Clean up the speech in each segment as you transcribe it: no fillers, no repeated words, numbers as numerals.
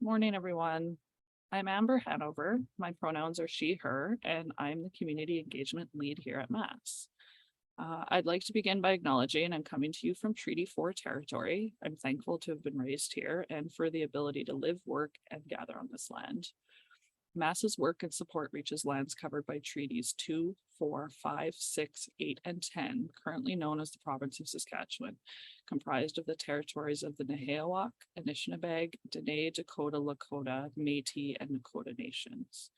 Morning, everyone. I'm Amber Hanover. My pronouns are she, her, and I'm the community engagement lead here at Mass. I'd like to begin by acknowledging I'm coming to you from Treaty 4 territory. I'm thankful to have been raised here and for the ability to live, work, and gather on this land. Mass's work and support reaches lands covered by treaties 2, 4, 5, 6, 8, and 10, currently known as the province of Saskatchewan, comprised of the territories of the Nehiyawak, Anishinaabe, Dene, Dakota, Lakota, Métis, and Nakota nations.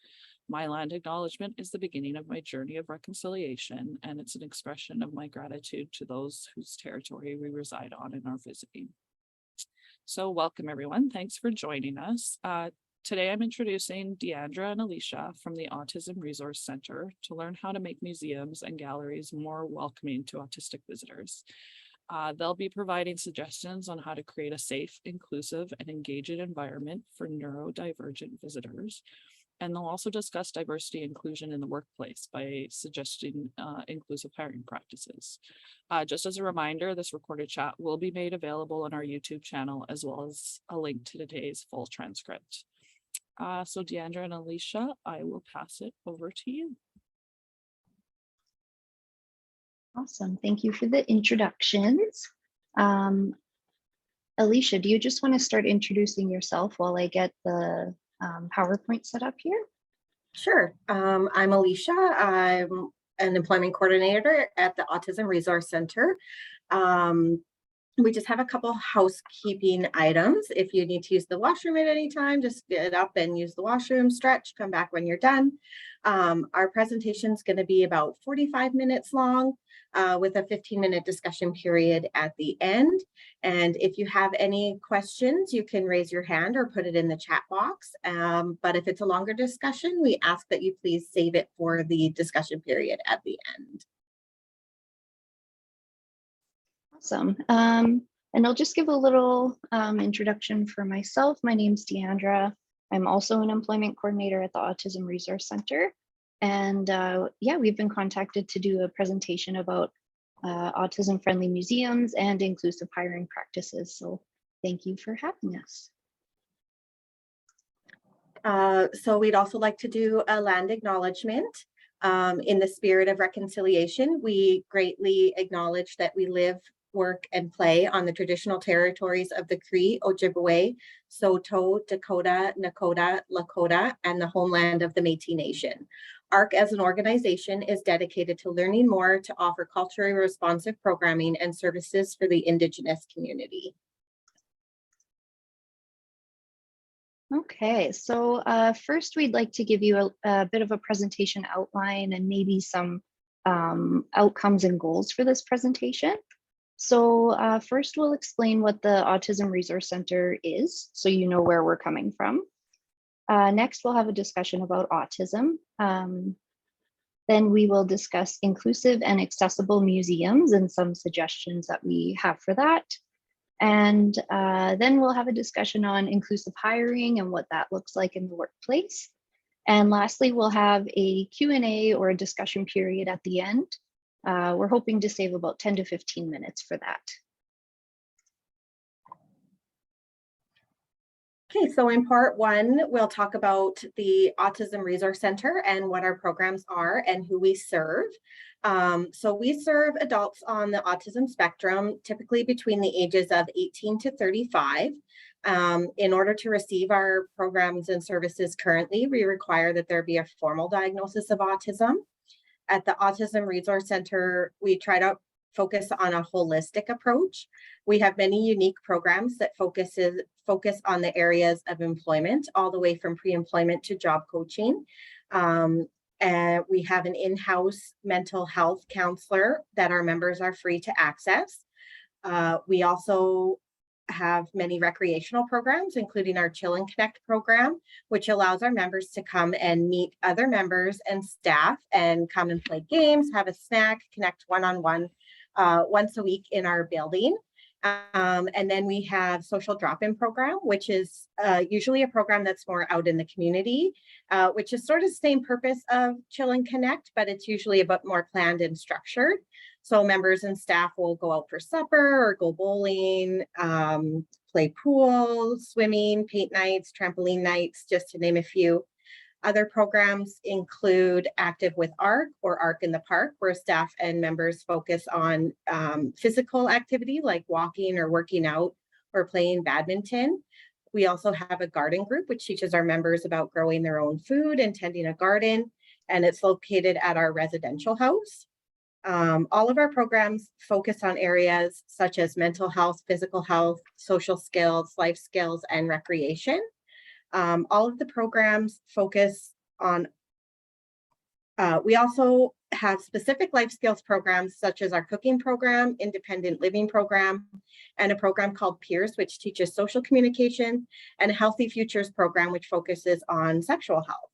My land acknowledgement is the beginning of my journey of reconciliation, and it's an expression of my gratitude to those whose territory we reside on and are visiting. So welcome, everyone. Thanks for joining us. Today, I'm introducing Deandra and Alicia from the Autism Resource Center to learn how to make museums and galleries more welcoming to autistic visitors. They'll be providing suggestions on how to create a safe, inclusive, and engaging environment for neurodivergent visitors. And they'll also discuss diversity and inclusion in the workplace by suggesting inclusive hiring practices. Just as a reminder, this recorded chat will be made available on our YouTube channel, as well as a link to today's full transcript. So Deandra and Alicia, I will pass it over to you. Awesome. Thank you for the introductions. Alicia, do you just want to start introducing yourself while I get the PowerPoint set up here? Sure. I'm Alicia. I'm an employment coordinator at the Autism Resource Center. We just have a couple housekeeping items. If you need to use the washroom at any time, just get up and use the washroom, stretch, come back when you're done. Our presentation is going to be about 45 minutes long with a 15-minute discussion period at the end. And if you have any questions, you can raise your hand or put it in the chat box. But if it's a longer discussion, we ask that you please save it for the discussion period at the end. Awesome. And I'll just give a little introduction for myself. My name's Deandra. I'm also an employment coordinator at the Autism Resource Center. And yeah, we've been contacted to do a presentation about autism-friendly museums and inclusive hiring practices. So thank you for having us. So we'd also like to do a land acknowledgement. In the spirit of reconciliation, we greatly acknowledge that we live, work, and play on the traditional territories of the Cree, Ojibwe, Saulteaux, Dakota, Nakota, Lakota, and the homeland of the Métis Nation. ARC as an organization is dedicated to learning more to offer culturally responsive programming and services for the Indigenous community. Okay, so first we'd like to give you a bit of a presentation outline and maybe some outcomes and goals for this presentation. So first we'll explain what the Autism Resource Center is, so you know where we're coming from. Next, we'll have a discussion about autism. Then we will discuss inclusive and accessible museums and some suggestions that we have for that. And then we'll have a discussion on inclusive hiring and what that looks like in the workplace. And lastly, we'll have a Q&A or a discussion period at the end. We're hoping to save about 10 to 15 minutes for that. Okay, so in part one, we'll talk about the Autism Resource Center and what our programs are and who we serve. So we serve adults on the autism spectrum, typically between the ages of 18 to 35. In order to receive our programs and services currently, we require that there be a formal diagnosis of autism. At the Autism Resource Center, we try to focus on a holistic approach. We have many unique programs that focus on the areas of employment, all the way from pre-employment to job coaching. And we have an in-house mental health counselor that our members are free to access. We also have many recreational programs, including our Chill and Connect program, which allows our members to come and meet other members and staff and come and play games, have a snack, connect one-on-one once a week in our building. And then we have social drop-in program, which is usually a program that's more out in the community, which is sort of the same purpose of Chill and Connect, but it's usually a bit more planned and structured. So members and staff will go out for supper or go bowling, play pool, swimming, paint nights, trampoline nights, just to name a few. Other programs include Active with ARC or ARC in the Park, where staff and members focus on physical activity like walking or working out or playing badminton. We also have a garden group, which teaches our members about growing their own food and tending a garden, and it's located at our residential house. All of our programs focus on areas such as mental health, physical health, social skills, life skills, and recreation. All of the programs focus on, we also have specific life skills programs such as our cooking program, independent living program, and a program called Peers, which teaches social communication, and a Healthy Futures program, which focuses on sexual health.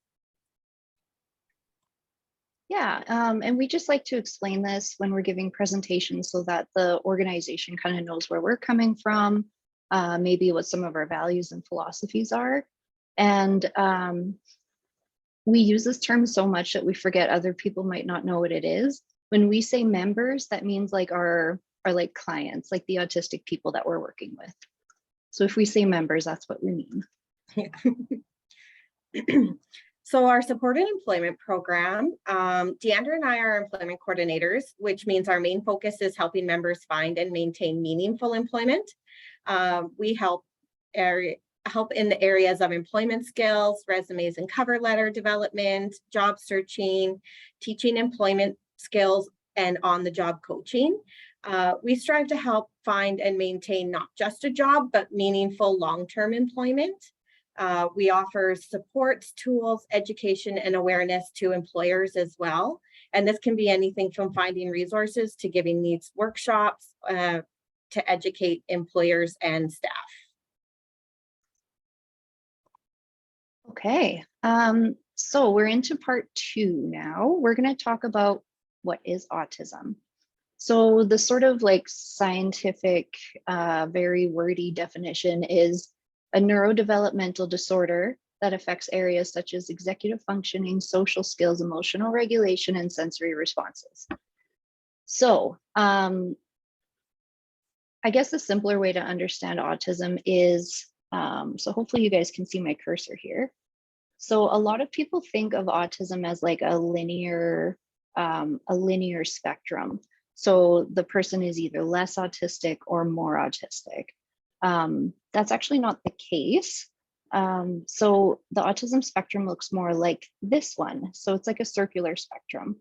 Yeah, and we just like to explain this when we're giving presentations so that the organization kind of knows where we're coming from, maybe what some of our values and philosophies are. And we use this term so much that we forget other people might not know what it is. When we say members, that means like our like clients, like the autistic people that we're working with. So if we say members, that's what we mean. Yeah. So our supported employment program, Deandra and I are employment coordinators, which means our main focus is helping members find and maintain meaningful employment. We help in the areas of employment skills, resumes and cover letter development, job searching, teaching employment skills, and on-the-job coaching. We strive to help find and maintain not just a job, but meaningful long-term employment. We offer supports, tools, education, and awareness to employers as well. And this can be anything from finding resources to giving needs workshops to educate employers and staff. Okay, so we're into part 2 now. We're going to talk about what is autism. So the sort of like scientific, very wordy definition is a neurodevelopmental disorder that affects areas such as executive functioning, social skills, emotional regulation, and sensory responses. So I guess the simpler way to understand autism is, so hopefully you guys can see my cursor here. So a lot of people think of autism as like a linear spectrum. So the person is either less autistic or more autistic. That's actually not the case. So the autism spectrum looks more like this one. So it's like a circular spectrum.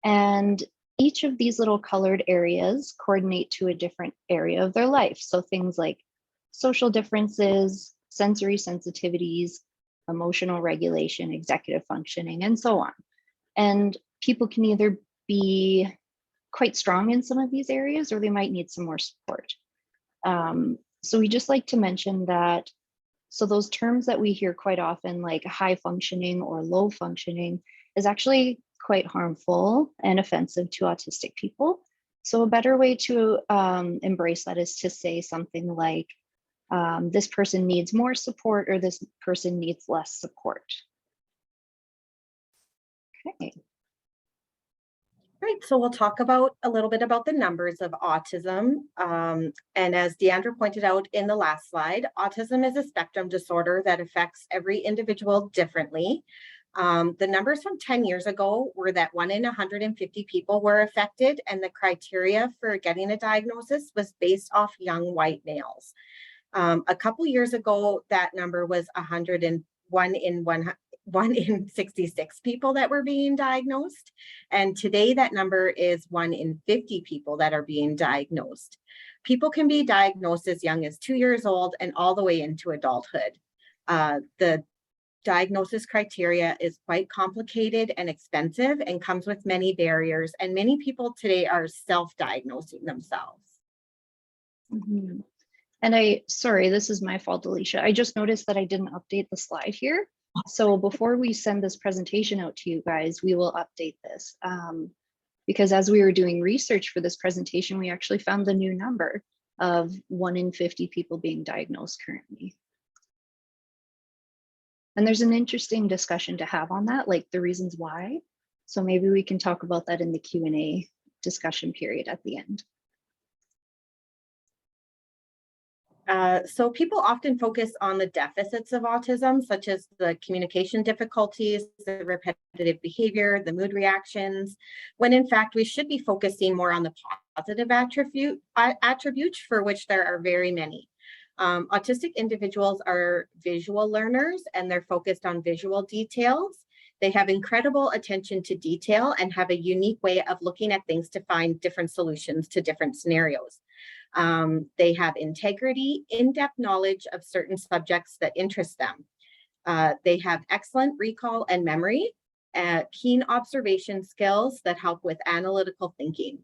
And each of these little colored areas coordinate to a different area of their life. So things like social differences, sensory sensitivities, emotional regulation, executive functioning, and so on. And people can either be quite strong in some of these areas, or they might need some more support. So we just like to mention that, so those terms that we hear quite often, like high functioning or low functioning, is actually quite harmful and offensive to autistic people. So a better way to embrace that is to say something like, this person needs more support, or this person needs less support. Okay. Great, so we'll talk about a little bit about the numbers of autism. And as Deandra pointed out in the last slide, autism is a spectrum disorder that affects every individual differently. The numbers from 10 years ago were that 1 in 150 people were affected, and the criteria for getting a diagnosis was based off young white males. A couple years ago, that number was 1 in 66 people that were being diagnosed. And today that number is 1 in 50 people that are being diagnosed. People can be diagnosed as young as 2 years old and all the way into adulthood. The diagnosis criteria is quite complicated and expensive and comes with many barriers. And many people today are self-diagnosing themselves. Mm-hmm. And sorry, this is my fault, Alicia. I just noticed that I didn't update the slide here. So before we send this presentation out to you guys, we will update this. Because as we were doing research for this presentation, we actually found the new number of 1 in 50 people being diagnosed currently. And there's an interesting discussion to have on that, like the reasons why. So maybe we can talk about that in the Q&A discussion period at the end. So people often focus on the deficits of autism, such as the communication difficulties, the repetitive behavior, the mood reactions, when in fact we should be focusing more on the positive attributes for which there are very many. Autistic individuals are visual learners and they're focused on visual details. They have incredible attention to detail and have a unique way of looking at things to find different solutions to different scenarios. They have integrity, in-depth knowledge of certain subjects that interest them. They have excellent recall and memory, keen observation skills that help with analytical thinking.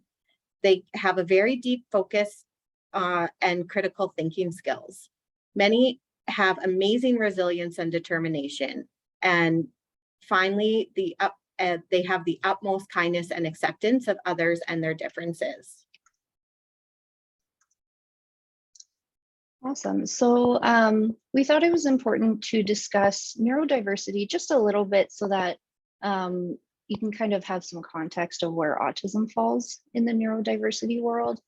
They have a very deep focus and critical thinking skills. Many have amazing resilience and determination. And finally, they have the utmost kindness and acceptance of others and their differences. Awesome. So we thought it was important to discuss neurodiversity just a little bit so that you can kind of have some context of where autism falls in the neurodiversity world.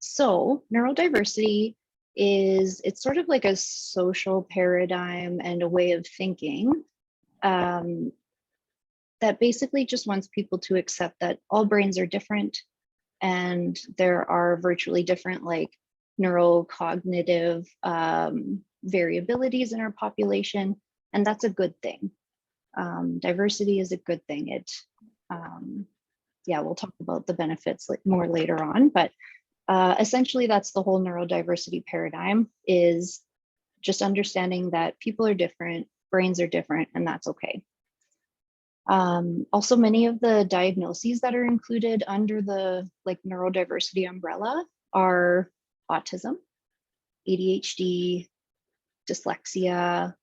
So neurodiversity it's sort of like a social paradigm and a way of thinking that basically just wants people to accept that all brains are different and there are virtually different like neurocognitive variabilities in our population, and that's a good thing. Diversity is a good thing. Yeah, we'll talk about the benefits more later on, but essentially that's the whole neurodiversity paradigm, is just understanding that people are different, brains are different, and that's okay. Also, many of the diagnoses that are included under the neurodiversity umbrella are autism, ADHD, dyslexia,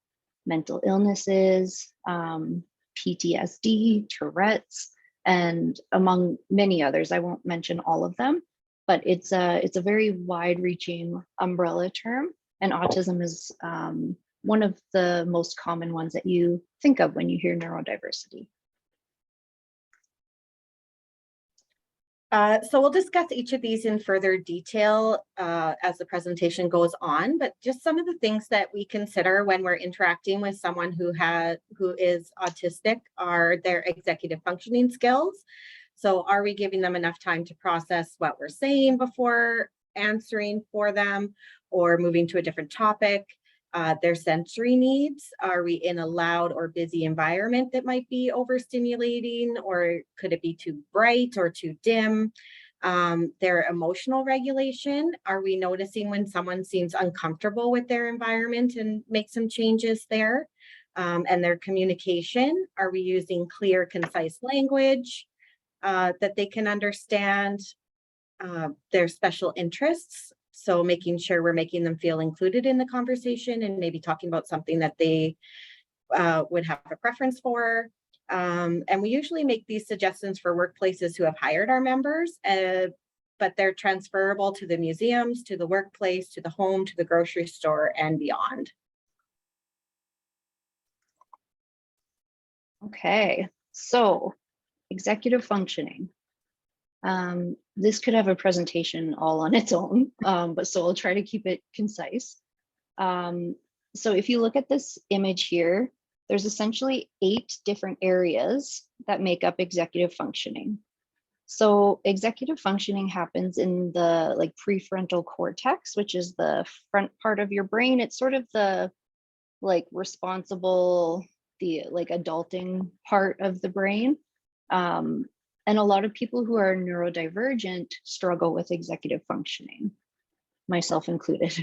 mental illnesses, PTSD, Tourette's, and among many others. I won't mention all of them, but it's a very wide-reaching umbrella term, and autism is one of the most common ones that you think of when you hear neurodiversity. So we'll discuss each of these in further detail as the presentation goes on, but just some of the things that we consider when we're interacting with someone who is autistic are their executive functioning skills. So are we giving them enough time to process what we're saying before answering for them or moving to a different topic? Their sensory needs. Are we in a loud or busy environment that might be overstimulating, or could it be too bright or too dim? Their emotional regulation. Are we noticing when someone seems uncomfortable with their environment and make some changes there? And their communication. Are we using clear, concise language that they can understand? Their special interests. So making sure we're making them feel included in the conversation and maybe talking about something that they would have a preference for. And we usually make these suggestions for workplaces who have hired our members, but they're transferable to the museums, to the workplace, to the home, to the grocery store, and beyond. Okay, so executive functioning. This could have a presentation all on its own, but so I'll try to keep it concise. So if you look at this image here, there's essentially 8 different areas that make up executive functioning. So executive functioning happens in the prefrontal cortex, which is the front part of your brain. It's sort of the responsible, the adulting part of the brain. And a lot of people who are neurodivergent struggle with executive functioning, myself included.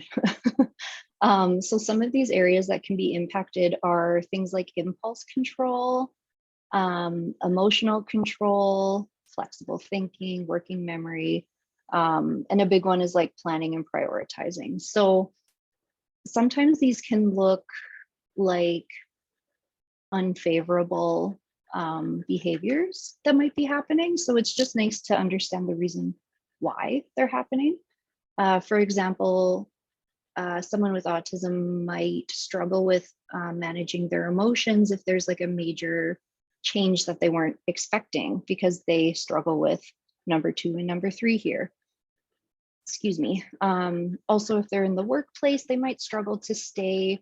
So some of these areas that can be impacted are things like impulse control, emotional control, flexible thinking, working memory, and a big one is planning and prioritizing. So sometimes these can look like unfavorable behaviors that might be happening. So it's just nice to understand the reason why they're happening. For example, someone with autism might struggle with managing their emotions if there's a major change that they weren't expecting because they struggle with number 2 and number 3 here. Excuse me. Also, if they're in the workplace, they might struggle to stay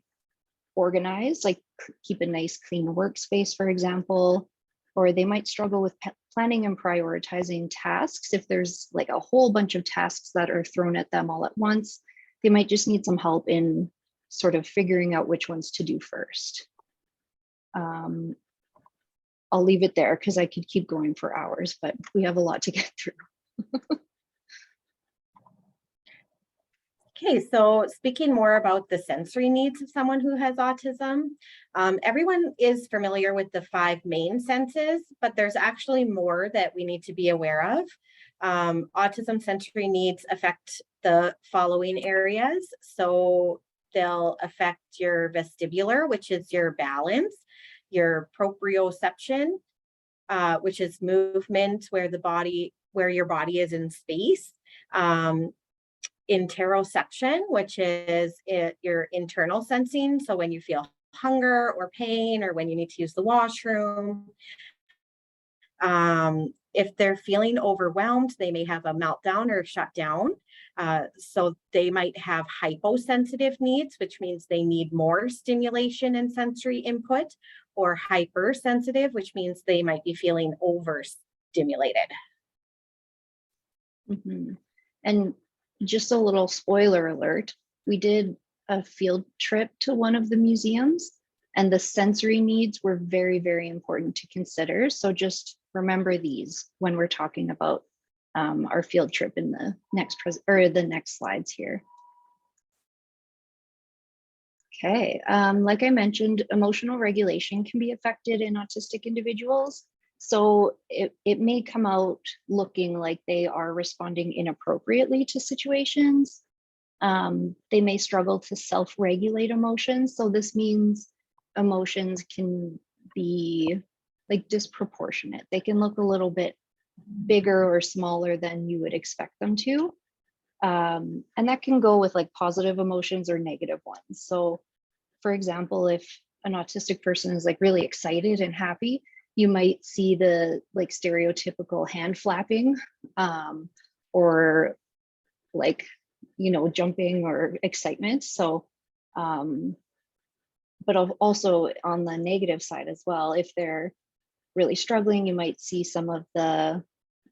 organized, like keep a nice clean workspace, for example, or they might struggle with planning and prioritizing tasks. If there's like a whole bunch of tasks that are thrown at them all at once, they might just need some help in sort of figuring out which ones to do first. I'll leave it there because I could keep going for hours, but we have a lot to get through. Okay, so speaking more about the sensory needs of someone who has autism, everyone is familiar with the 5 main senses, but there's actually more that we need to be aware of. Autism sensory needs affect the following areas. So they'll affect your vestibular, which is your balance, your proprioception, which is movement where your body is in space. Interoception, which is your internal sensing. So when you feel hunger or pain, or when you need to use the washroom. If they're feeling overwhelmed, they may have a meltdown or shut down. So they might have hyposensitive needs, which means they need more stimulation and sensory input, or hypersensitive, which means they might be feeling overstimulated. Mm-hmm. And just a little spoiler alert, we did a field trip to one of the museums, and the sensory needs were very, very important to consider. So just remember these when we're talking about our field trip in the next slides here. Okay, like I mentioned, emotional regulation can be affected in autistic individuals. So it may come out looking like they are responding inappropriately to situations. They may struggle to self-regulate emotions. So this means emotions can be like disproportionate. They can look a little bit bigger or smaller than you would expect them to. And that can go with like positive emotions or negative ones. So for example, if an autistic person is like really excited and happy, you might see the like stereotypical hand flapping, or like, you know, jumping or excitement. So, but also on the negative side as well, if they're really struggling, you might see some of the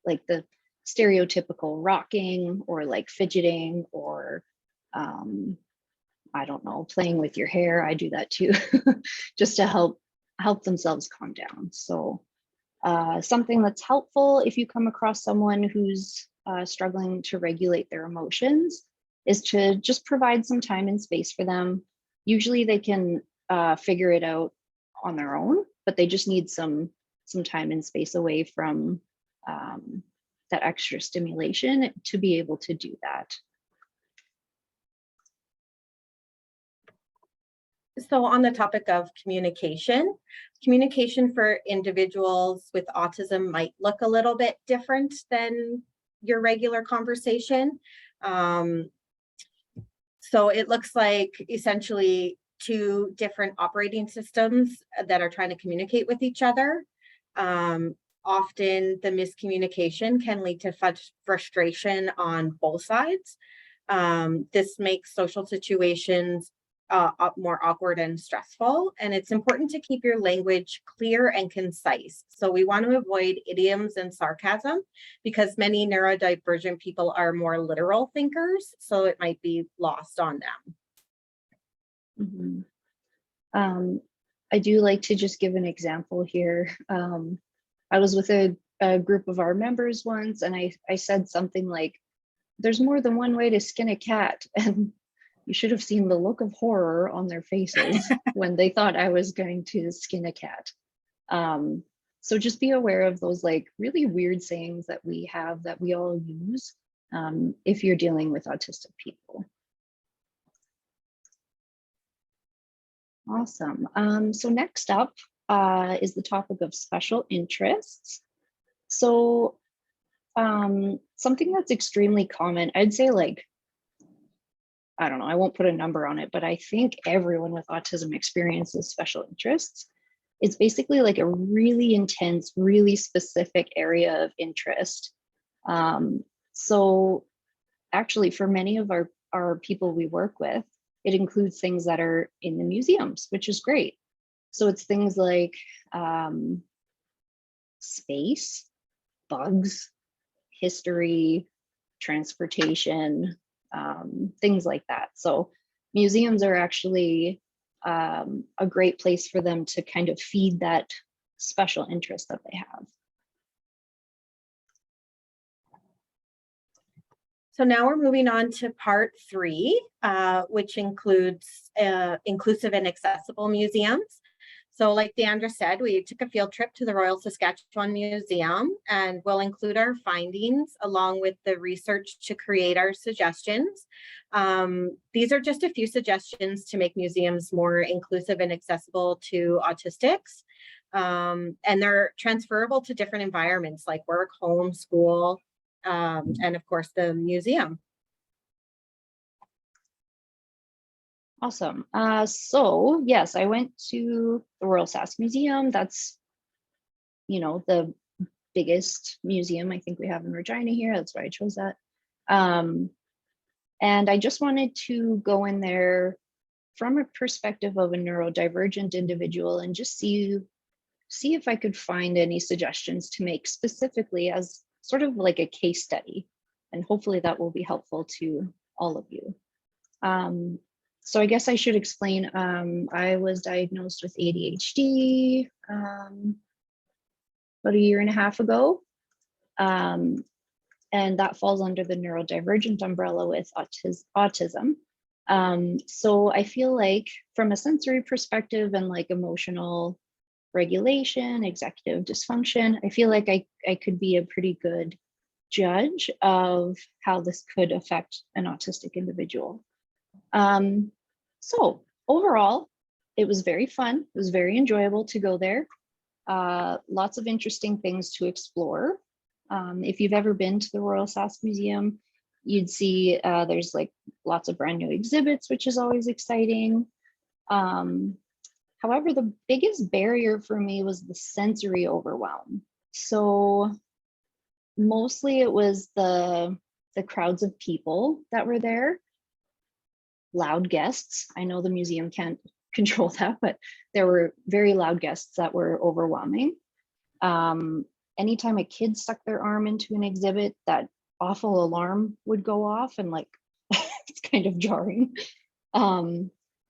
like the stereotypical rocking or like fidgeting, or I don't know, playing with your hair. I do that too, just to help themselves calm down. So something that's helpful if you come across someone who's struggling to regulate their emotions is to just provide some time and space for them. Usually they can figure it out on their own, but they just need some time and space away from that extra stimulation to be able to do that. So on the topic of communication for individuals with autism might look a little bit different than your regular conversation. So it looks like essentially 2 different operating systems that are trying to communicate with each other. Often the miscommunication can lead to frustration on both sides. This makes social situations more awkward and stressful, and it's important to keep your language clear and concise. So we want to avoid idioms and sarcasm because many neurodivergent people are more literal thinkers, so it might be lost on them. Mm-hmm. I do like to just give an example here. I was with a group of our members once, and I said something like, "There's more than one way to skin a cat," and you should have seen the look of horror on their faces when they thought I was going to skin a cat. So just be aware of those like really weird sayings that we have that we all use if you're dealing with autistic people. Awesome. So next up is the topic of special interests. So something that's extremely common, I'd say like, I don't know, I won't put a number on it, but I think everyone with autism experiences special interests. It's basically like a really intense, really specific area of interest. So actually for many of our people we work with, it includes things that are in the museums, which is great. So it's things like space, bugs, history, transportation, things like that. So museums are actually a great place for them to kind of feed that special interest that they have. So now we're moving on to part 3, which includes inclusive and accessible museums. So like Deandra said, we took a field trip to the Royal Saskatchewan Museum, and we'll include our findings along with the research to create our suggestions. These are just a few suggestions to make museums more inclusive and accessible to autistics. And they're transferable to different environments like work, home, school, and of course the museum. Awesome. So yes, I went to the Royal Sask Museum. That's, you know, the biggest museum I think we have in Regina here. That's why I chose that. And I just wanted to go in there from a perspective of a neurodivergent individual and just see if I could find any suggestions to make specifically as sort of like a case study. And hopefully that will be helpful to all of you. So I guess I should explain, I was diagnosed with ADHD about a year and a half ago. And that falls under the neurodivergent umbrella with autism. So I feel like from a sensory perspective and like emotional regulation, executive dysfunction, I feel like I could be a pretty good judge of how this could affect an autistic individual. So overall, it was very fun. It was very enjoyable to go there. Lots of interesting things to explore. If you've ever been to the Royal Sask Museum, you'd see there's like lots of brand new exhibits, which is always exciting. However, the biggest barrier for me was the sensory overwhelm. So mostly it was the crowds of people that were there. Loud guests. I know the museum can't control that, but there were very loud guests that were overwhelming. Anytime a kid stuck their arm into an exhibit, that awful alarm would go off, and like it's kind of jarring.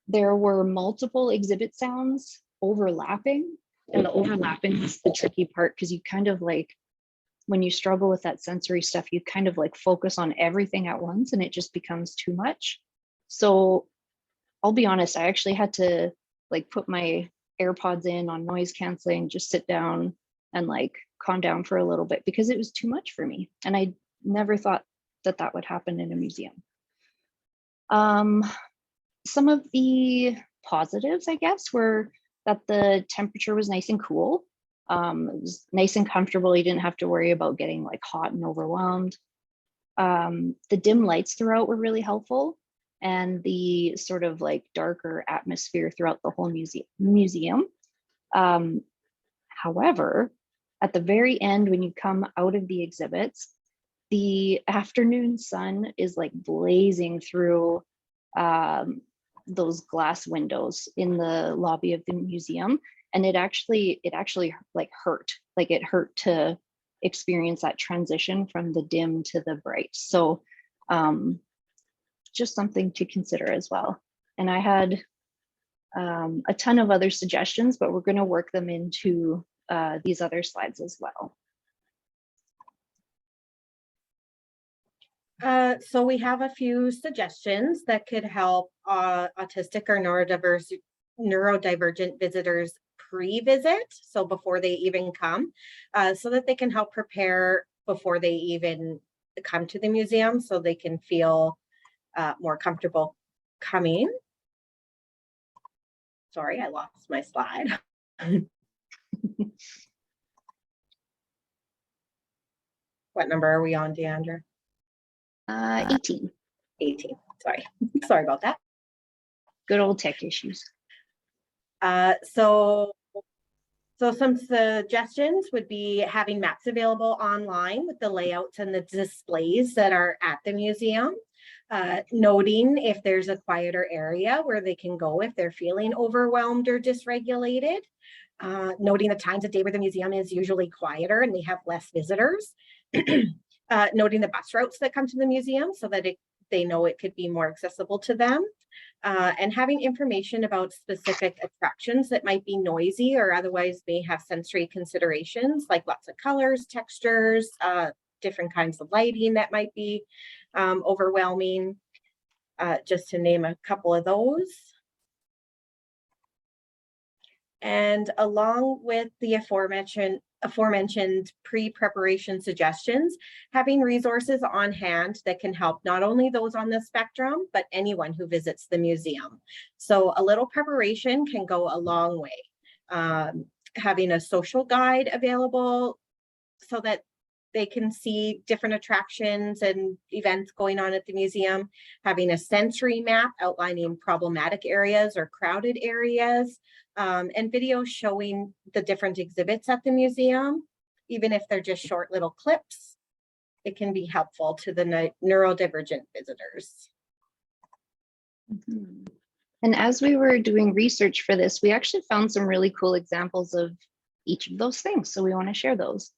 There were multiple exhibit sounds overlapping, and the overlapping is the tricky part because you kind of like, when you struggle with that sensory stuff, you kind of like focus on everything at once and it just becomes too much. So I'll be honest, I actually had to like put my AirPods in on noise canceling, just sit down and like calm down for a little bit because it was too much for me. And I never thought that that would happen in a museum. Some of the positives, I guess, were that the temperature was nice and cool. It was nice and comfortable. You didn't have to worry about getting like hot and overwhelmed. The dim lights throughout were really helpful, and the sort of like darker atmosphere throughout the whole museum. However, at the very end, when you come out of the exhibits, the afternoon sun is like blazing through those glass windows in the lobby of the museum. And it actually like hurt. Like it hurt to experience that transition from the dim to the bright. So just something to consider as well. And I had a ton of other suggestions, but we're going to work them into these other slides as well. So we have a few suggestions that could help autistic or neurodivergent visitors pre-visit, so before they even come, so that they can help prepare before they even come to the museum, so they can feel more comfortable coming. Sorry, I lost my slide. What number are we on, Deandra? 18. 18, sorry. Sorry about that. Good old tech issues. So So some suggestions would be having maps available online with the layouts and the displays that are at the museum. Noting if there's a quieter area where they can go if they're feeling overwhelmed or dysregulated. Noting the times of day where the museum is usually quieter and we have less visitors. Noting the bus routes that come to the museum so that they know it could be more accessible to them. And having information about specific attractions that might be noisy or otherwise may have sensory considerations, like lots of colors, textures, different kinds of lighting that might be overwhelming, just to name a couple of those. And along with the aforementioned pre-preparation suggestions, having resources on hand that can help not only those on the spectrum, but anyone who visits the museum. So a little preparation can go a long way. Having a social guide available so that they can see different attractions and events going on at the museum, having a sensory map outlining problematic areas or crowded areas, and videos showing the different exhibits at the museum, even if they're just short little clips, it can be helpful to the neurodivergent visitors. Mm-hmm. And as we were doing research for this, we actually found some really cool examples of each of those things. So we want to share those.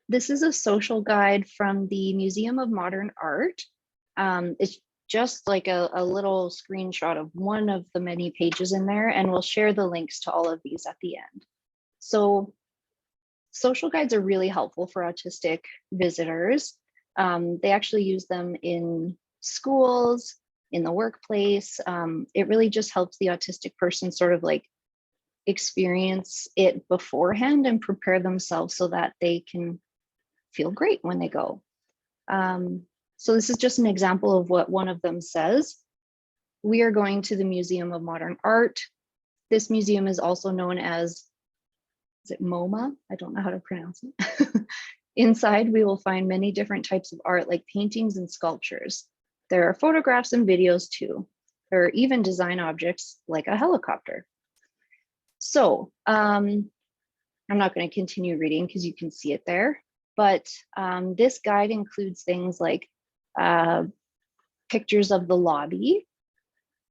This is a social guide from the Museum of Modern Art. It's just like a little screenshot of one of the many pages in there, and we'll share the links to all of these at the end. So social guides are really helpful for autistic visitors. They actually use them in schools, in the workplace. It really just helps the autistic person sort of like experience it beforehand and prepare themselves so that they can feel great when they go. So this is just an example of what one of them says. We are going to the Museum of Modern Art. This museum is also known as, is it MoMA? I don't know how to pronounce it. Inside, we will find many different types of art like paintings and sculptures. There are photographs and videos too. There are even design objects like a helicopter. So I'm not going to continue reading because you can see it there, but this guide includes things like pictures of the lobby,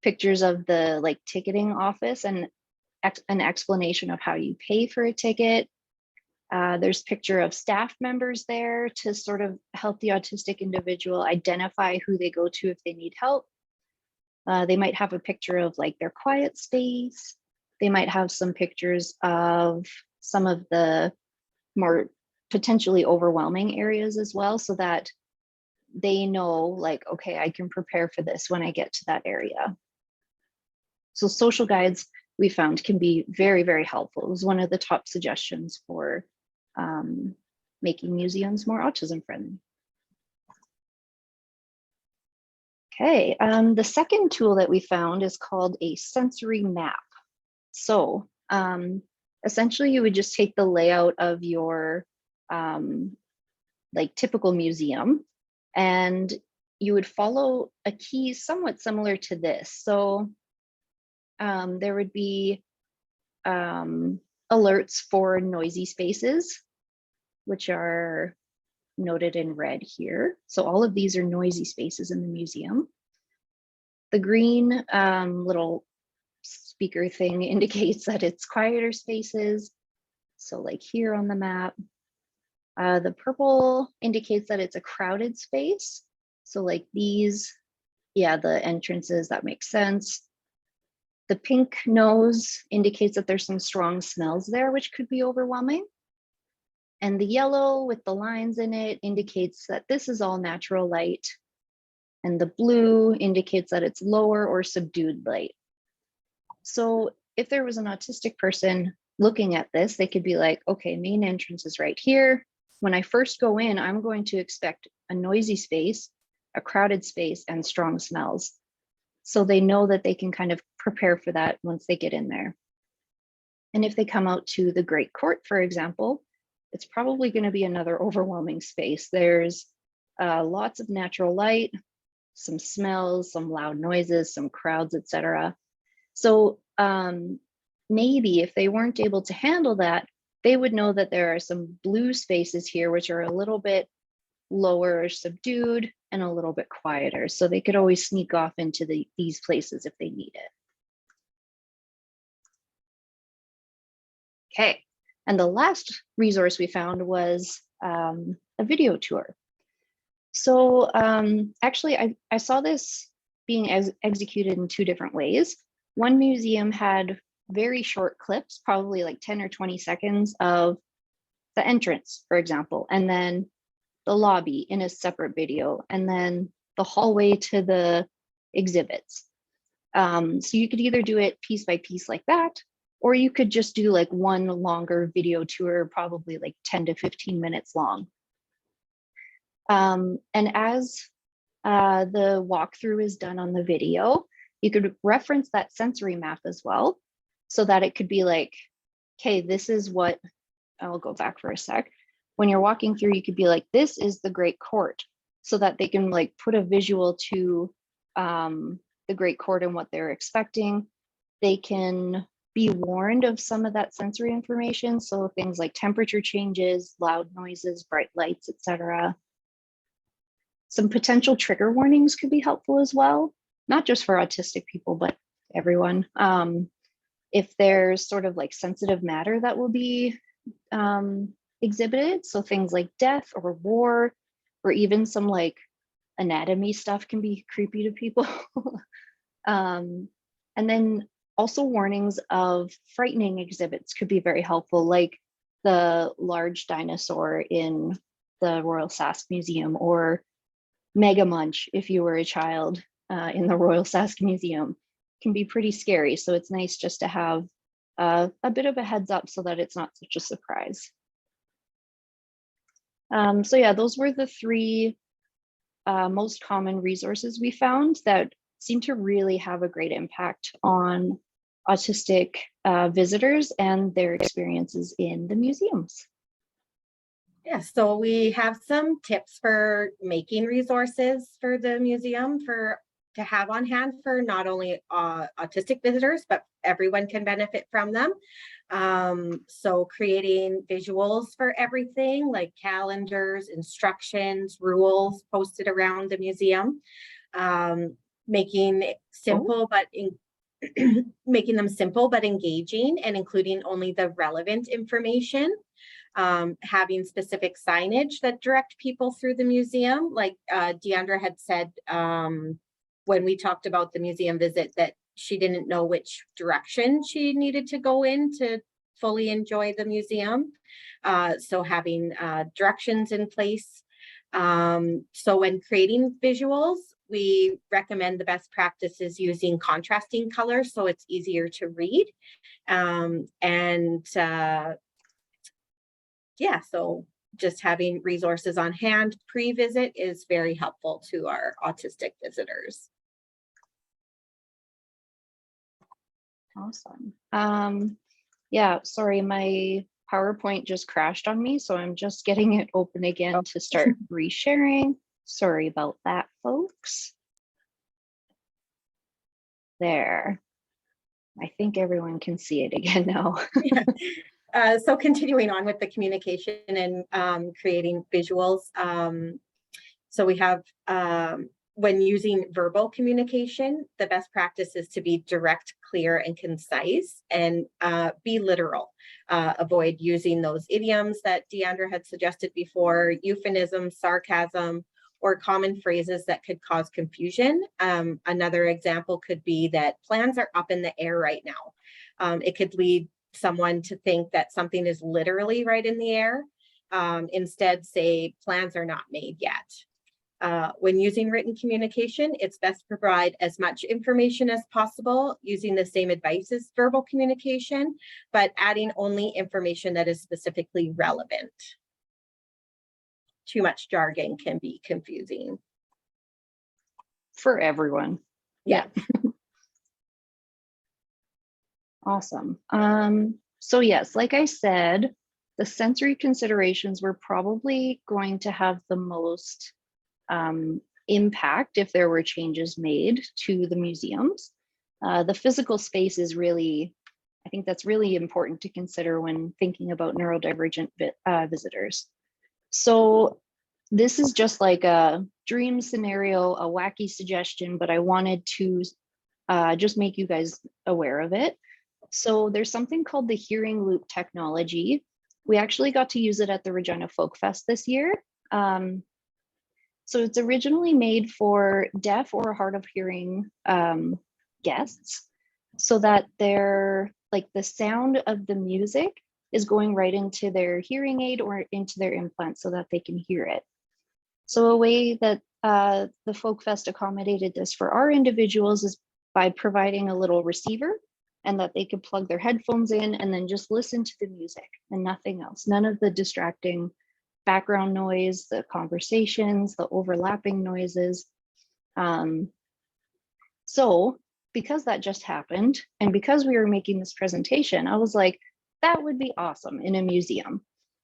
pictures of the like ticketing office, and an explanation of how you pay for a ticket. There's a picture of staff members there to sort of help the autistic individual identify who they go to if they need help. They might have a picture of like their quiet space. They might have some pictures of some of the more potentially overwhelming areas as well, so that they know like, okay, I can prepare for this when I get to that area. So social guides we found can be very, very helpful. It was one of the top suggestions for making museums more autism friendly. Okay, the second tool that we found is called a sensory map. So essentially you would just take the layout of your like typical museum, and you would follow a key somewhat similar to this. So there would be alerts for noisy spaces, which are noted in red here. So all of these are noisy spaces in the museum. The green little speaker thing indicates that it's quieter spaces. So like here on the map. The purple indicates that it's a crowded space. So like these, yeah, the entrances, that makes sense. The pink nose indicates that there's some strong smells there, which could be overwhelming. And the yellow with the lines in it indicates that this is all natural light. And the blue indicates that it's lower or subdued light. So if there was an autistic person looking at this, they could be like, okay, main entrance is right here. When I first go in, I'm going to expect a noisy space, a crowded space, and strong smells. So they know that they can kind of prepare for that once they get in there. And if they come out to the Great Court, for example, it's probably going to be another overwhelming space. There's lots of natural light, some smells, some loud noises, some crowds, etc. So maybe if they weren't able to handle that, they would know that there are some blue spaces here, which are a little bit lower or subdued and a little bit quieter. So they could always sneak off into these places if they need it. Okay, and the last resource we found was a video tour. So actually, I saw this being executed in two different ways. One museum had very short clips, probably like 10 or 20 seconds of the entrance, for example, and then the lobby in a separate video, and then the hallway to the exhibits. So you could either do it piece by piece like that, or you could just do like one longer video tour, probably like 10 to 15 minutes long. And as the walkthrough is done on the video, you could reference that sensory map as well, so that it could be like, okay, this is what, I'll go back for a sec. When you're walking through, you could be like, this is the Great Court, so that they can like put a visual to the Great Court and what they're expecting. They can be warned of some of that sensory information. So things like temperature changes, loud noises, bright lights, etc. Some potential trigger warnings could be helpful as well, not just for autistic people, but everyone. If there's sort of like sensitive matter that will be exhibited, so things like death or war, or even some like anatomy stuff can be creepy to people. And then also warnings of frightening exhibits could be very helpful, like the large dinosaur in the Royal Sask Museum, or Mega Munch if you were a child in the Royal Sask Museum. Can be pretty scary, so it's nice just to have a bit of a heads up so that it's not such a surprise. So yeah, those were the three most common resources we found that seem to really have a great impact on autistic visitors and their experiences in the museums. Yeah, so we have some tips for making resources for the museum to have on hand for not only autistic visitors, but everyone can benefit from them. So creating visuals for everything, like calendars, instructions, rules posted around the museum, making it simple, but making them simple but engaging, and including only the relevant information. Having specific signage that direct people through the museum, like Deandra had said when we talked about the museum visit, that she didn't know which direction she needed to go in to fully enjoy the museum. So having directions in place. So when creating visuals, we recommend the best practices using contrasting colors so it's easier to read. Yeah, so just having resources on hand pre-visit is very helpful to our autistic visitors. Awesome. Yeah, sorry, my PowerPoint just crashed on me, so I'm just getting it open again to start resharing. Sorry about that, folks. There. I think everyone can see it again now. Yeah. So continuing on with the communication and creating visuals. So we have, when using verbal communication, the best practice is to be direct, clear, and concise, and be literal. Avoid using those idioms that Deandra had suggested before, euphemisms, sarcasm, or common phrases that could cause confusion. Another example could be that plans are up in the air right now. It could lead someone to think that something is literally right in the air. Instead, say plans are not made yet. When using written communication, it's best to provide as much information as possible using the same advice as verbal communication, but adding only information that is specifically relevant. Too much jargon can be confusing. For everyone. Yeah. Awesome. So yes, like I said, the sensory considerations were probably going to have the most impact if there were changes made to the museums. The physical space is really I think that's really important to consider when thinking about neurodivergent visitors. So this is just like a dream scenario, a wacky suggestion, but I wanted to just make you guys aware of it. So there's something called the hearing loop technology. We actually got to use it at the Regina Folk Fest this year. So it's originally made for deaf or hard of hearing guests, so that they're like the sound of the music is going right into their hearing aid or into their implant so that they can hear it. So a way that the Folk Fest accommodated this for our individuals is by providing a little receiver, and that they could plug their headphones in and then just listen to the music and nothing else. None of the distracting background noise, the conversations, the overlapping noises. So because that just happened, and because we were making this presentation, I was like, that would be awesome in a museum.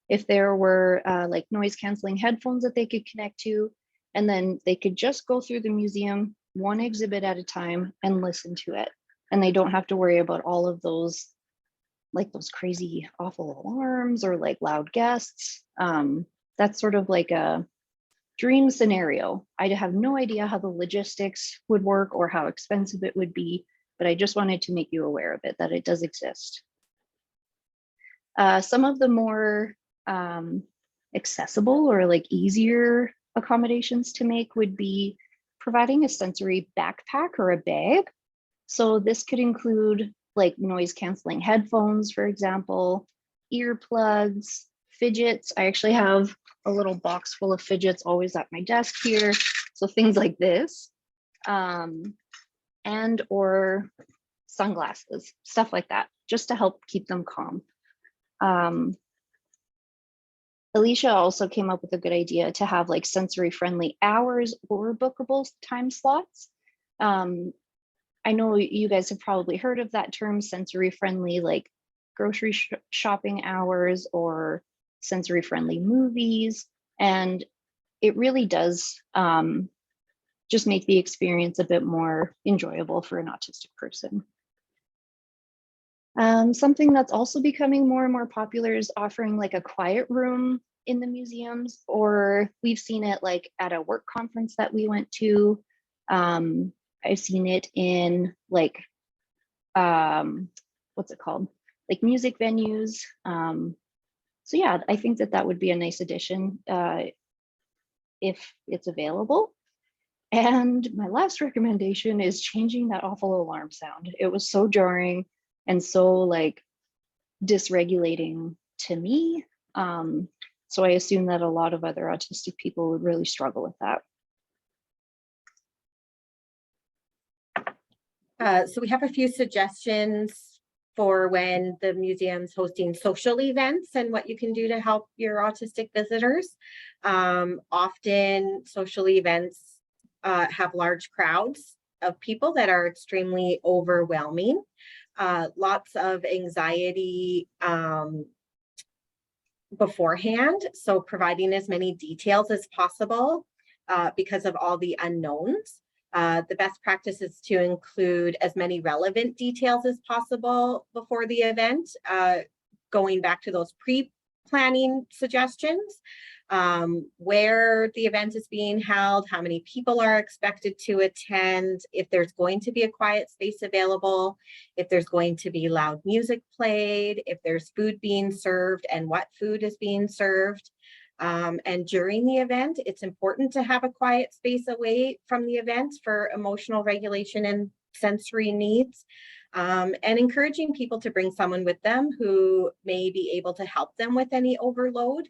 If there were like noise canceling headphones that they could connect to, and then they could just go through the museum, one exhibit at a time, and listen to it. And they don't have to worry about all of those, like those crazy, awful alarms or like loud guests. That's sort of like a dream scenario. I have no idea how the logistics would work or how expensive it would be, but I just wanted to make you aware of it, that it does exist. Some of the more accessible or like easier accommodations to make would be providing a sensory backpack or a bag. So this could include like noise canceling headphones, for example, earplugs, fidgets. I actually have a little box full of fidgets always at my desk here. So things like this, and or sunglasses, stuff like that, just to help keep them calm. Alicia also came up with a good idea to have like sensory friendly hours or bookable time slots. I know you guys have probably heard of that term, sensory friendly, like grocery shopping hours or sensory friendly movies. And it really does just make the experience a bit more enjoyable for an autistic person. Something that's also becoming more and more popular is offering like a quiet room in the museums, or we've seen it like at a work conference that we went to. I've seen it in like, what's it called? Like music venues. So yeah, I think that that would be a nice addition if it's available. And my last recommendation is changing that awful alarm sound. It was so jarring and so like dysregulating to me. So I assume that a lot of other autistic people would really struggle with that. So we have a few suggestions for when the museum's hosting social events and what you can do to help your autistic visitors. Often social events have large crowds of people that are extremely overwhelming. Lots of anxiety beforehand. So providing as many details as possible because of all the unknowns. The best practice is to include as many relevant details as possible before the event, going back to those pre-planning suggestions, where the event is being held, how many people are expected to attend, if there's going to be a quiet space available, if there's going to be loud music played, if there's food being served and what food is being served. And during the event, it's important to have a quiet space away from the event for emotional regulation and sensory needs, and encouraging people to bring someone with them who may be able to help them with any overload,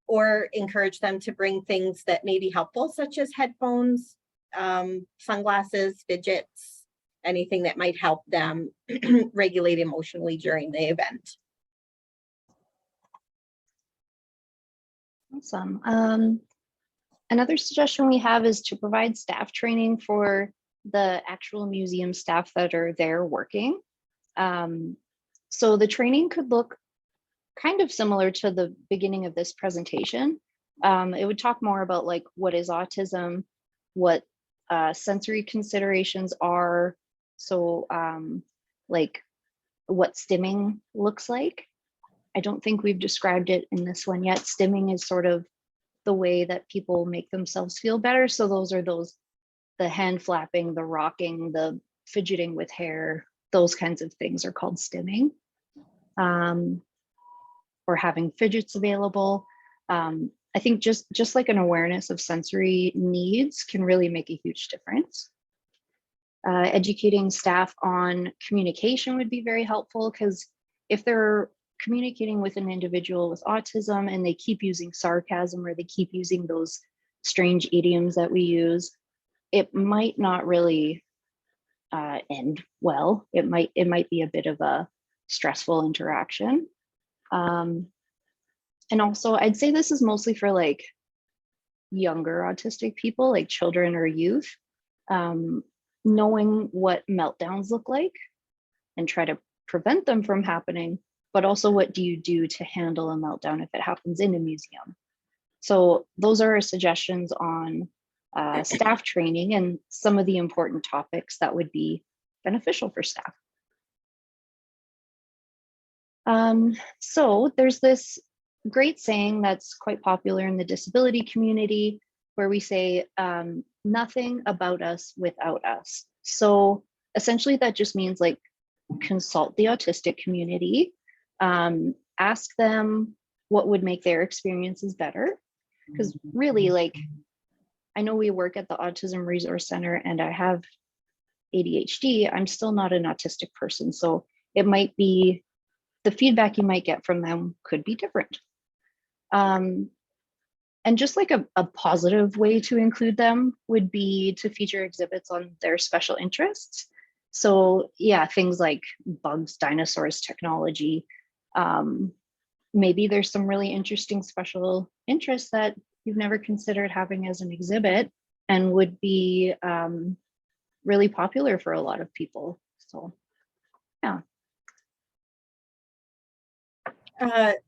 or encourage them to bring things that may be helpful, such as headphones, sunglasses, fidgets, anything that might help them regulate emotionally during the event. Awesome. Another suggestion we have is to provide staff training for the actual museum staff that are there working. So the training could look kind of similar to the beginning of this presentation. It would talk more about like what is autism, what sensory considerations are. So like what stimming looks like. I don't think we've described it in this one yet. Stimming is sort of the way that people make themselves feel better. So those are the hand flapping, the rocking, the fidgeting with hair, those kinds of things are called stimming. Or having fidgets available. I think just like an awareness of sensory needs can really make a huge difference. Educating staff on communication would be very helpful, because if they're communicating with an individual with autism and they keep using sarcasm or they keep using those strange idioms that we use, it might not really end well. It might be a bit of a stressful interaction. And also, I'd say this is mostly for like younger autistic people, like children or youth, knowing what meltdowns look like and try to prevent them from happening, but also what do you do to handle a meltdown if it happens in a museum? So those are our suggestions on staff training and some of the important topics that would be beneficial for staff. So there's this great saying that's quite popular in the disability community where we say, nothing about us without us. So essentially that just means like consult the autistic community, ask them what would make their experiences better. Because really, like, I know we work at the Autism Resource Center and I have ADHD, I'm still not an autistic person. So it might be, the feedback you might get from them could be different. And just like a positive way to include them would be to feature exhibits on their special interests. So yeah, things like bugs, dinosaurs, technology. Maybe there's some really interesting special interests that you've never considered having as an exhibit and would be really popular for a lot of people. So yeah.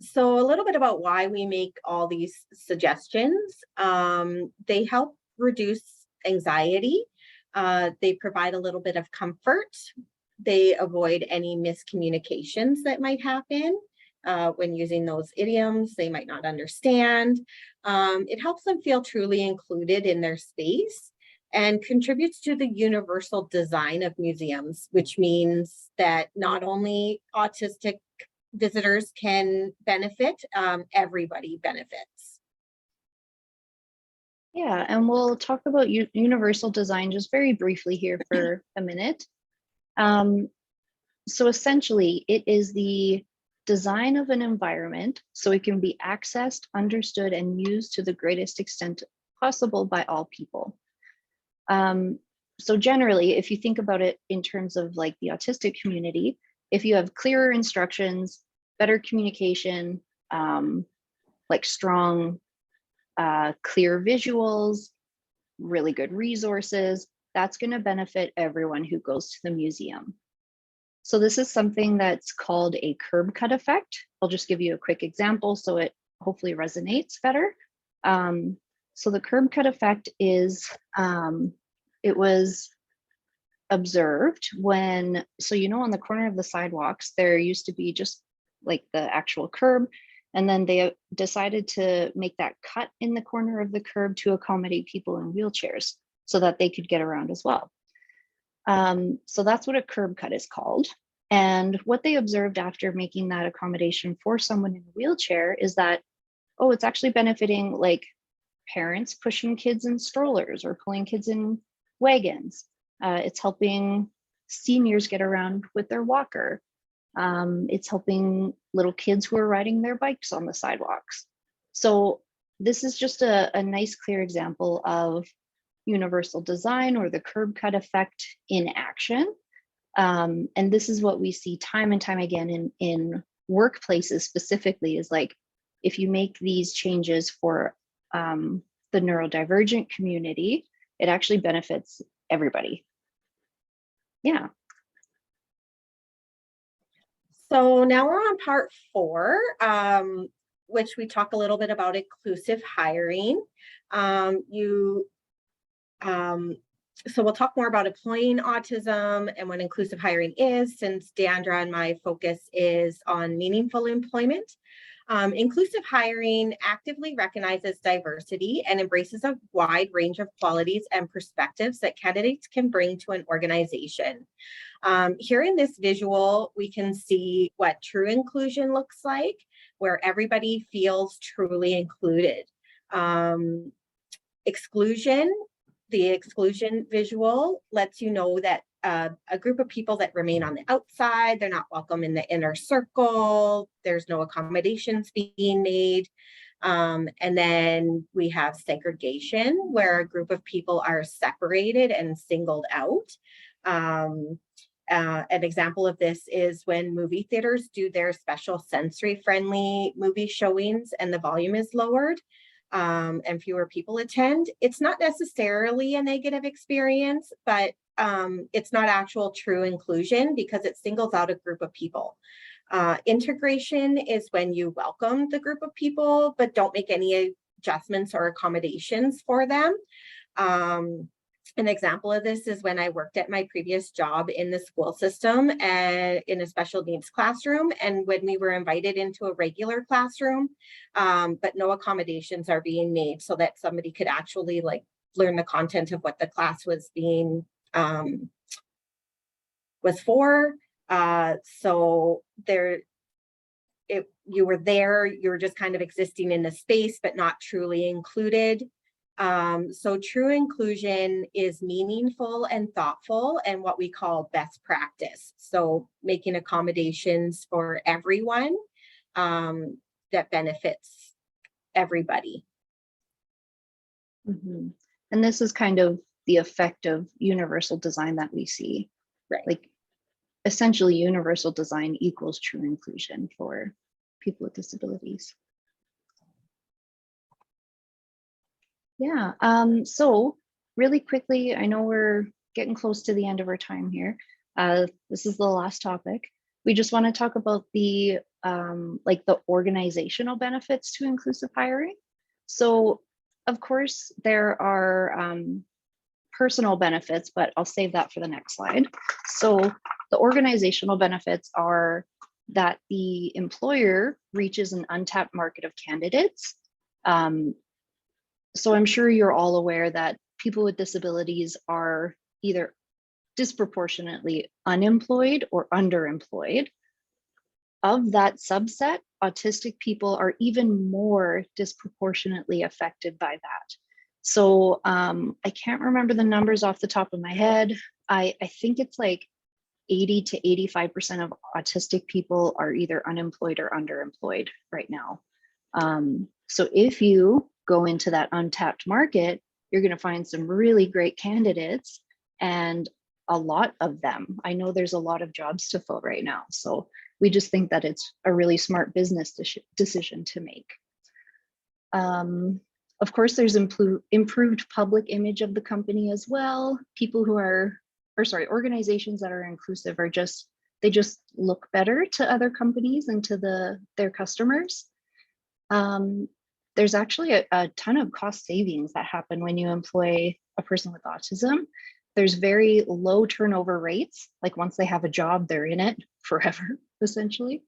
So a little bit about why we make all these suggestions. They help reduce anxiety. They provide a little bit of comfort. They avoid any miscommunications that might happen when using those idioms they might not understand. It helps them feel truly included in their space and contributes to the universal design of museums, which means that not only autistic visitors can benefit, everybody benefits. Yeah, and we'll talk about universal design just very briefly here for a minute. So essentially, it is the design of an environment so it can be accessed, understood, and used to the greatest extent possible by all people. So generally, if you think about it in terms of like the autistic community, if you have clearer instructions, better communication, like strong, clear visuals, really good resources, that's going to benefit everyone who goes to the museum. So this is something that's called a curb cut effect. I'll just give you a quick example so it hopefully resonates better. So the curb cut effect is, it was observed when, so you know on the corner of the sidewalks, there used to be just like the actual curb, and then they decided to make that cut in the corner of the curb to accommodate people in wheelchairs so that they could get around as well. So that's what a curb cut is called. And what they observed after making that accommodation for someone in a wheelchair is that, oh, it's actually benefiting like parents pushing kids in strollers or pulling kids in wagons. It's helping seniors get around with their walker. It's helping little kids who are riding their bikes on the sidewalks. So this is just a nice, clear example of universal design or the curb cut effect in action. And this is what we see time and time again in workplaces specifically, is like, if you make these changes for the neurodivergent community, it actually benefits everybody. Yeah. So now we're on part 4, which we talk a little bit about inclusive hiring. So we'll talk more about employing autism and what inclusive hiring is, since Deandra and my focus is on meaningful employment. Inclusive hiring actively recognizes diversity and embraces a wide range of qualities and perspectives that candidates can bring to an organization. Here in this visual, we can see what true inclusion looks like, where everybody feels truly included. Exclusion, the exclusion visual lets you know that a group of people that remain on the outside, they're not welcome in the inner circle, there's no accommodations being made. And then we have segregation, where a group of people are separated and singled out. An example of this is when movie theaters do their special sensory-friendly movie showings and the volume is lowered. And fewer people attend. It's not necessarily a negative experience, but it's not actual true inclusion because it singles out a group of people. Integration is when you welcome the group of people, but don't make any adjustments or accommodations for them. An example of this is when I worked at my previous job in the school system and in a special needs classroom. And when we were invited into a regular classroom, but no accommodations are being made so that somebody could actually like learn the content of what the class was being was for. So there, you were there, you were just kind of existing in the space, but not truly included. So true inclusion is meaningful and thoughtful and what we call best practice. So making accommodations for everyone that benefits everybody. Mm-hmm. And this is kind of the effect of universal design that we see. Right. Like essentially universal design equals true inclusion for people with disabilities. Yeah, so really quickly, I know we're getting close to the end of our time here. This is the last topic. We just want to talk about the like the organizational benefits to inclusive hiring. So of course there are personal benefits, but I'll save that for the next slide. So the organizational benefits are that the employer reaches an untapped market of candidates. So I'm sure you're all aware that people with disabilities are either disproportionately unemployed or underemployed. Of that subset, autistic people are even more disproportionately affected by that. So I can't remember the numbers off the top of my head. I think it's like 80 to 85% of autistic people are either unemployed or underemployed right now. So if you go into that untapped market, you're going to find some really great candidates and a lot of them. I know there's a lot of jobs to fill right now. So we just think that it's a really smart business decision to make. Of course, there's improved public image of the company as well. People who are, organizations that are inclusive are they just look better to other companies and to their customers. There's actually a ton of cost savings that happen when you employ a person with autism. There's very low turnover rates. Like once they have a job, they're in it forever, essentially.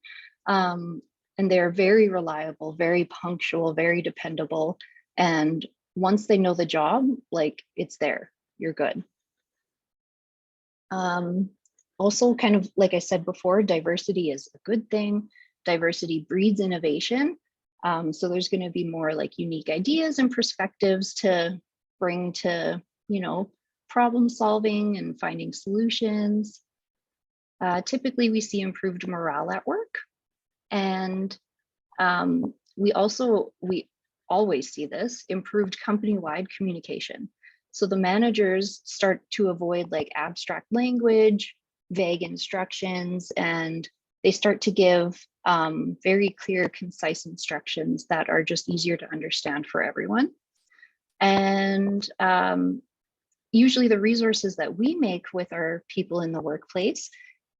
And they're very reliable, very punctual, very dependable. And once they know the job, like it's there, you're good. Also, kind of like I said before, diversity is a good thing. Diversity breeds innovation. So there's going to be more like unique ideas and perspectives to bring to, problem solving and finding solutions. Typically, we see improved morale at work. And we always see this, improved company-wide communication. So the managers start to avoid like abstract language, vague instructions, and they start to give very clear, concise instructions that are just easier to understand for everyone. And usually the resources that we make with our people in the workplace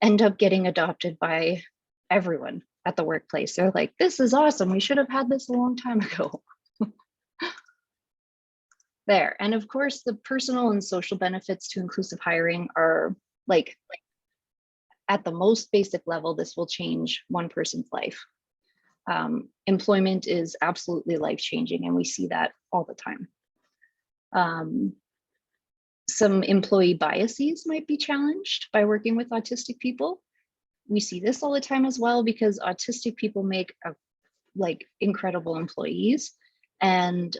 end up getting adopted by everyone at the workplace. They're like, this is awesome. We should have had this a long time ago. There. And of course, the personal and social benefits to inclusive hiring are like at the most basic level, this will change one person's life. Employment is absolutely life-changing, and we see that all the time. Some employee biases might be challenged by working with autistic people. We see this all the time as well, because autistic people make incredible employees, and